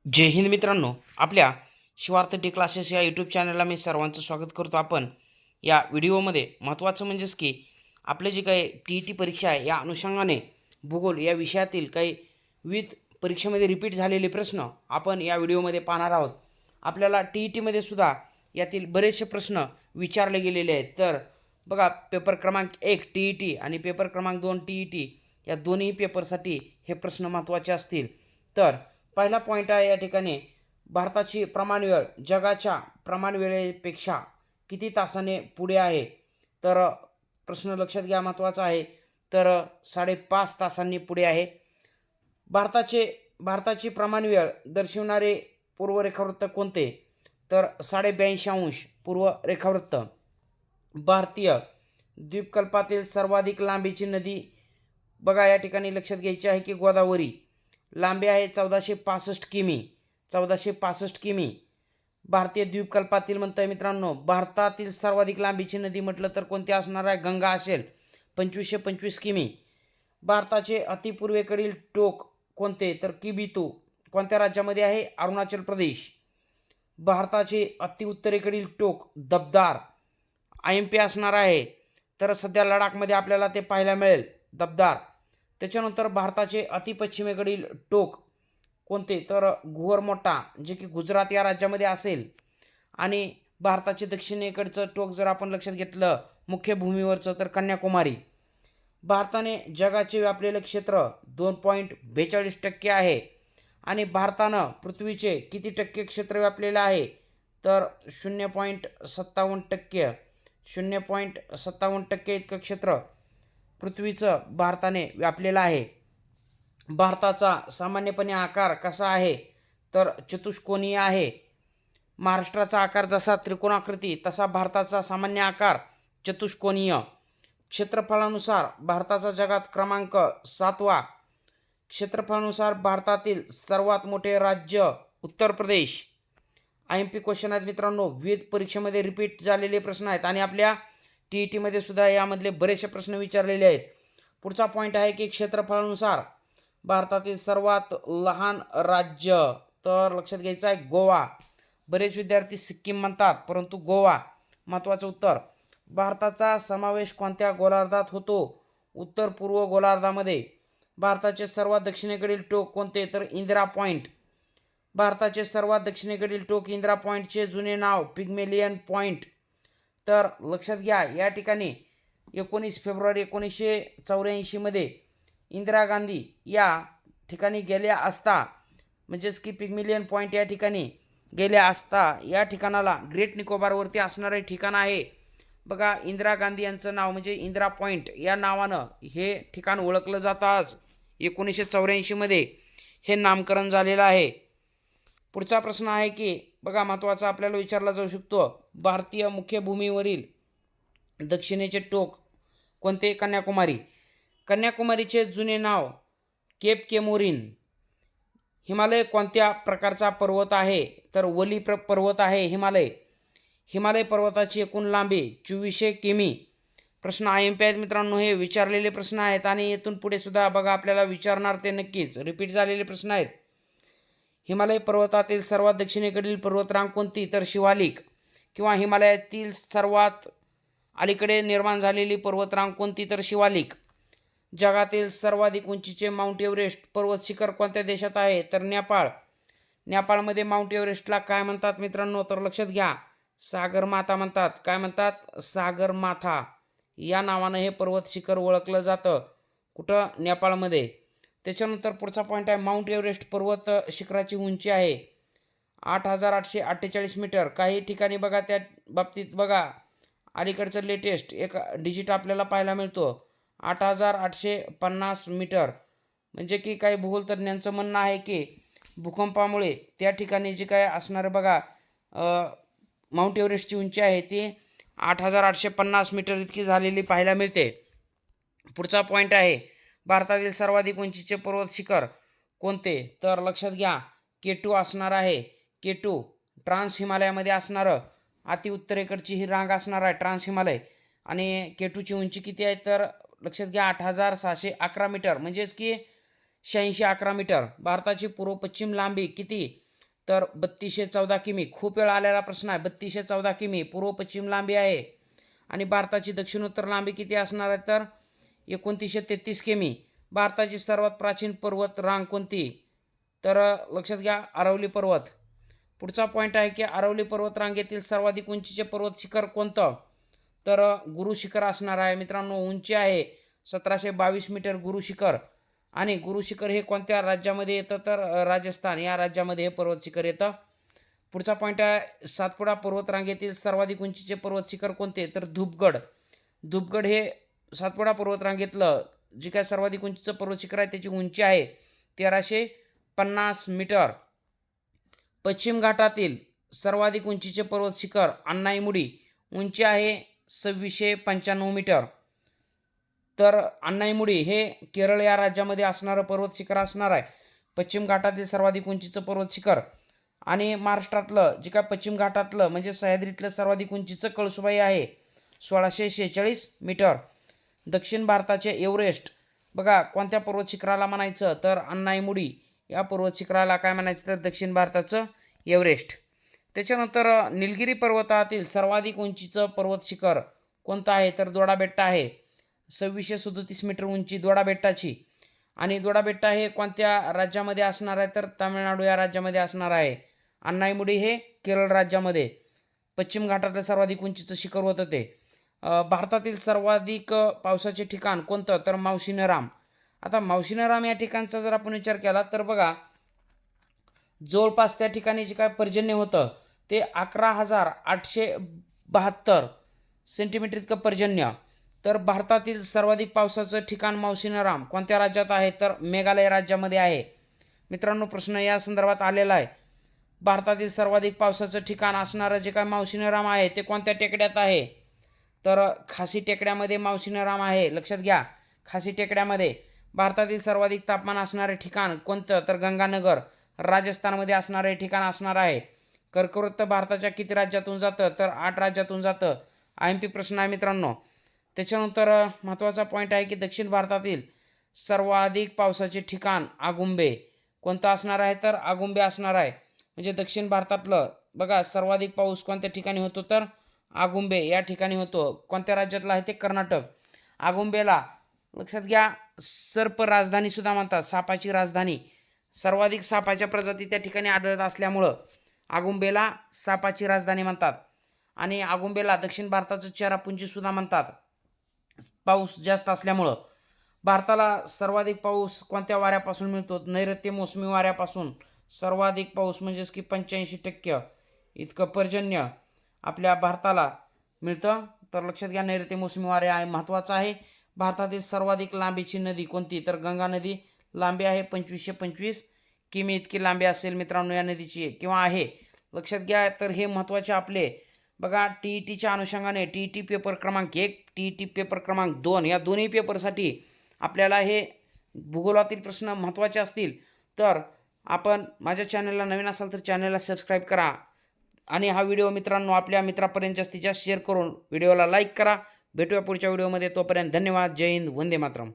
जय हिंद मित्रांनो, आपल्या Shivarth T classes या यूट्यूब चॅनलला मी सर्वांचं स्वागत करतो. आपण या व्हिडिओमध्ये महत्त्वाचं म्हणजेच की आपले जे काही TET परीक्षा आहे या अनुषंगाने भूगोल या विषयातील काही विविध परीक्षेमध्ये रिपीट झालेले प्रश्न आपण या व्हिडिओमध्ये पाहणार आहोत. आपल्याला TETमध्ये सुद्धा यातील बरेचसे प्रश्न विचारले गेलेले आहेत. तर बघा, पेपर क्रमांक 1 TET आणि पेपर क्रमांक 2 TET या दोन्ही पेपरसाठी हे प्रश्न महत्त्वाचे असतील. तर पहिला पॉईंट आहे या ठिकाणी, भारताची प्रमाणवेळ जगाच्या प्रमाणवेळेपेक्षा किती तासाने पुढे आहे? तर प्रश्न लक्षात घ्या, महत्त्वाचा आहे. तर 5.5 तासांनी पुढे आहे. भारताची प्रमाणवेळ दर्शवणारे पूर्व रेखावृत्त कोणते? तर 82.5 पूर्व रेखावृत्त. भारतीय द्वीपकल्पातील सर्वाधिक लांबीची नदी बघा या ठिकाणी लक्षात घ्यायची आहे की गोदावरी. लांबी आहे 1465 किमी. 1465 किमी. भारतीय द्वीपकल्पातील म्हणतंय मित्रांनो, भारतातील सर्वाधिक लांबीची नदी म्हटलं तर कोणती असणार आहे? गंगा असेल, 2525 किमी. भारताचे अतिपूर्वेकडील टोक कोणते? तर किबितू. कोणत्या राज्यामध्ये आहे? अरुणाचल प्रदेश. भारताचे अतिउत्तरेकडील टोक दबदार, IMP असणार आहे. तर सध्या लडाखमध्ये आपल्याला ते पाहायला मिळेल, दबदार. त्याच्यानंतर भारताचे अतिपश्चिमेकडील टोक कोणते? तर घुअरमोटा, जे की गुजरात या राज्यामध्ये असेल. आणि भारताचे दक्षिणेकडचं टोक जर आपण लक्षात घेतलं मुख्य भूमीवरचं, तर कन्याकुमारी. भारताने जगाचे व्यापलेलं क्षेत्र 2.42% आहे. आणि भारतानं पृथ्वीचे किती टक्के क्षेत्र व्यापलेलं आहे? तर 0.57%. 0.57% इतकं क्षेत्र पृथ्वीचं भारताने व्यापलेलं आहे. भारताचा सामान्यपणे आकार कसा आहे? तर चतुष्कोनीय आहे. महाराष्ट्राचा आकार जसा त्रिकोणाकृती, तसा भारताचा सामान्य आकार चतुष्कोनीय. क्षेत्रफळानुसार भारताचा जगात क्रमांक 7वा. क्षेत्रफळानुसार भारतातील सर्वात मोठे राज्य उत्तर प्रदेश. IMP क्वेश्चन आहेत मित्रांनो, विविध परीक्षेमध्ये रिपीट झालेले प्रश्न आहेत आणि आपल्या TETमध्ये सुद्धा यामधले बरेचसे प्रश्न विचारलेले आहेत. पुढचा पॉईंट आहे की क्षेत्रफळानुसार भारतातील सर्वात लहान राज्य, तर लक्षात घ्यायचं आहे गोवा. बरेच विद्यार्थी सिक्कीम म्हणतात, परंतु गोवा महत्त्वाचं उत्तर. भारताचा समावेश कोणत्या गोलार्धात होतो? उत्तर पूर्व गोलार्धामध्ये. भारताचे सर्वात दक्षिणेकडील टोक कोणते? तर इंदिरा पॉईंट. भारताचे सर्वात दक्षिणेकडील टोक इंदिरा पॉईंटचे जुने नाव पिग्मेलियन पॉईंट. तर लक्षात घ्या, या ठिकाणी 19 फेब्रुवारी 1984 मध्ये इंदिरा गांधी या ठिकाणी गेल्या असता, म्हणजेच की पिग्मेलियन पॉईंट या ठिकाणी गेल्या असता, या ठिकाणाला ग्रेट निकोबारवरती असणारे ठिकाण आहे. बघा, इंदिरा गांधी यांचं नाव म्हणजे इंदिरा पॉईंट या नावानं हे ठिकाण ओळखलं जातं. आज 1984 मध्ये हे नामकरण झालेलं आहे. पुढचा प्रश्न आहे की बघा, महत्त्वाचा आपल्याला विचारला जाऊ शकतो, भारतीय मुख्य भूमीवरील दक्षिणेचे टोक कोणते? कन्याकुमारी. कन्याकुमारीचे जुने नाव केप केमोरिन. हिमालय कोणत्या प्रकारचा पर्वत आहे? तर वली पर्वत आहे हिमालय. हिमालय पर्वताची एकूण लांबी 2400 किमी. प्रश्न IMP आहेत मित्रांनो, हे विचारलेले प्रश्न आहेत आणि इथून पुढे सुद्धा बघा आपल्याला विचारणार, ते नक्कीच रिपीट झालेले प्रश्न आहेत. हिमालय पर्वतातील सर्वात दक्षिणेकडील पर्वतरांग कोणती? तर शिवालिक. किंवा हिमालयातील सर्वात अलीकडे निर्माण झालेली पर्वतरांग कोणती? तर शिवालिक. जगातील सर्वाधिक उंचीचे माउंट एव्हरेस्ट पर्वत शिखर कोणत्या देशात आहे? तर नेपाळ. नेपाळमध्ये माउंट एव्हरेस्टला काय म्हणतात मित्रांनो? तर लक्षात घ्या, सागरमाथा म्हणतात. काय म्हणतात? सागरमाथा या नावानं हे पर्वत शिखर ओळखलं जातं. कुठं? नेपाळमध्ये. त्याच्यानंतर पुढचा पॉईंट आहे, माउंट एव्हरेस्ट पर्वत शिखराची उंची आहे 8848 मीटर. काही ठिकाणी बघा त्या बाबतीत बघा अलीकडचं लेटेस्ट एक डिजिट आपल्याला पाहायला मिळतो, 8850 मीटर. म्हणजे की काही भूगोलतज्ञांचं म्हणणं आहे की भूकंपामुळे त्या ठिकाणी जे काय असणारं बघा माउंट एव्हरेस्टची उंची आहे ती 8850 मीटर इतकी झालेली पाहायला मिळते. पुढचा पॉईंट आहे, भारतातील सर्वाधिक उंचीचे पर्वत शिखर कोणते? तर लक्षात घ्या, K2 असणार आहे. K2 ट्रान्स हिमालयामध्ये असणारं अतिउत्तरेकडची ही रांग असणार आहे ट्रान्स हिमालय. आणि K2ची उंची किती आहे? तर लक्षात घ्या 8611 मीटर, म्हणजेच की 8611 मीटर. भारताची पूर्व पश्चिम लांबी किती? तर 3214 किमी. खूप वेळा आलेला प्रश्न आहे. 3214 किमी पूर्व पश्चिम लांबी आहे. आणि भारताची दक्षिणोत्तर लांबी किती असणार आहे तर 2933 किमी. भारताची सर्वात प्राचीन पर्वत रांग कोणती तर लक्षात घ्या अरवली पर्वत. पुढचा पॉईंट आहे की अरवली पर्वत रांगेतील सर्वाधिक उंचीचे पर्वत शिखर कोणतं तर गुरु शिखर असणार आहे. मित्रांनो उंची आहे 1722 मीटर गुरु शिखर. आणि गुरु शिखर हे कोणत्या राज्यामध्ये येतं तर राजस्थान या राज्यामध्ये हे पर्वत शिखर येतं. पुढचा पॉईंट आहे सातपुडा पर्वत रांगेतील सर्वाधिक उंचीचे पर्वत शिखर कोणते तर धूपगड. धूपगड हे सातपुडा पर्वत रांगेतलं जे काय सर्वाधिक उंचीचं पर्वत शिखर आहे त्याची उंची आहे 1350 मीटर. पश्चिम घाटातील सर्वाधिक उंचीचे पर्वत शिखर अण्णाईमुडी उंची आहे 2695 मीटर. तर अण्णाईमुडी हे केरळ या राज्यामध्ये असणारं पर्वत शिखर असणार आहे. पश्चिम घाटातील सर्वाधिक उंचीचं पर्वत शिखर. आणि महाराष्ट्रातलं जे काय पश्चिम घाटातलं म्हणजे सह्याद्रीतलं सर्वाधिक उंचीचं कळसुबाई आहे 1646 मीटर. दक्षिण भारताचे एव्हरेस्ट बघा कोणत्या पर्वत शिखराला म्हणायचं तर अण्णाईमुडी या पर्वत शिखराला काय म्हणायचं तर दक्षिण भारताचं एव्हरेस्ट. त्याच्यानंतर निलगिरी पर्वतातील सर्वाधिक उंचीचं पर्वत शिखर कोणतं आहे तर दोडा बेट्टा आहे 2637 मीटर उंची दोडा बेट्टाची. आणि दोडा बेट्टा हे कोणत्या राज्यामध्ये असणार आहे तर तामिळनाडू या राज्यामध्ये असणार आहे. अण्णाईमुडी हे केरळ राज्यामध्ये पश्चिम घाटातलं सर्वाधिक उंचीचं शिखर होतं ते. भारतातील सर्वाधिक पावसाचे ठिकाण कोणतं तर मावशीनराम. आता मावशीनराम या ठिकाणचा जर आपण विचार केला तर बघा जवळपास त्या ठिकाणी जे काय पर्जन्य होतं ते 11,872 सेंटीमीटर इतकं पर्जन्य. तर भारतातील सर्वाधिक पावसाचं ठिकाण मावशीनराम कोणत्या राज्यात आहे तर मेघालय राज्यामध्ये आहे. मित्रांनो प्रश्न या संदर्भात आलेला आहे. भारतातील सर्वाधिक पावसाचं ठिकाण असणारं जे काय मावशीनराम आहे ते कोणत्या टेकड्यात आहे तर खासी टेकड्यामध्ये मावशीनराम आहे. लक्षात घ्या खासी टेकड्यामध्ये. भारतातील सर्वाधिक तापमान असणारे ठिकाण कोणतं तर गंगानगर राजस्थानमध्ये असणारे ठिकाण असणार आहे. कर्कवृत्त भारताच्या किती राज्यातून जातं तर 8 राज्यातून जातं. IMP प्रश्न आहे मित्रांनो. त्याच्यानंतर महत्त्वाचा पॉईंट आहे की दक्षिण भारतातील सर्वाधिक पावसाचे ठिकाण आगुंबे कोणतं असणार आहे तर आगुंबे असणार आहे. म्हणजे दक्षिण भारतातलं बघा सर्वाधिक पाऊस कोणत्या ठिकाणी होतो तर आगुंबे या ठिकाणी होतो. कोणत्या राज्यातला आहे ते कर्नाटक. आगुंबेला लक्षात घ्या सर्प राजधानी सुद्धा म्हणतात सापाची राजधानी. सर्वाधिक सापाच्या प्रजाती त्या ठिकाणी आढळत असल्यामुळं आगुंबेला सापाची राजधानी म्हणतात. आणि आगुंबेला दक्षिण भारताचं चेरापुंजी सुद्धा म्हणतात पाऊस जास्त असल्यामुळं. भारताला सर्वाधिक पाऊस कोणत्या वाऱ्यापासून मिळतो नैऋत्य मोसमी वाऱ्यापासून. सर्वाधिक पाऊस म्हणजेच की 85% इतकं पर्जन्य आपल्या भारताला मिळतं. तर लक्षात घ्या नैऋत्य मोसमी वारे आहे महत्त्वाचं आहे. भारतातील सर्वाधिक लांबीची नदी कोणती तर गंगा नदी. लांबी आहे 2525 किमी इतकी लांबी असेल मित्रांनो या नदीची किंवा आहे. लक्षात घ्या तर हे महत्त्वाचे आपले बघा TETच्या अनुषंगाने TET पेपर क्रमांक 1 TET पेपर क्रमांक 2 या दोन्ही पेपरसाठी आपल्याला हे भूगोलातील प्रश्न महत्त्वाचे असतील. तर आपण माझ्या चॅनलला नवीन असाल तर चॅनलला सबस्क्राईब करा आणि हा व्हिडिओ मित्रांनो आपल्या मित्रापर्यंत जास्तीत जास्त शेअर करून व्हिडिओला लाईक करा. भेटूया पुढच्या व्हिडिओमध्ये. तोपर्यंत धन्यवाद. जय हिंद. वंदे मातरम.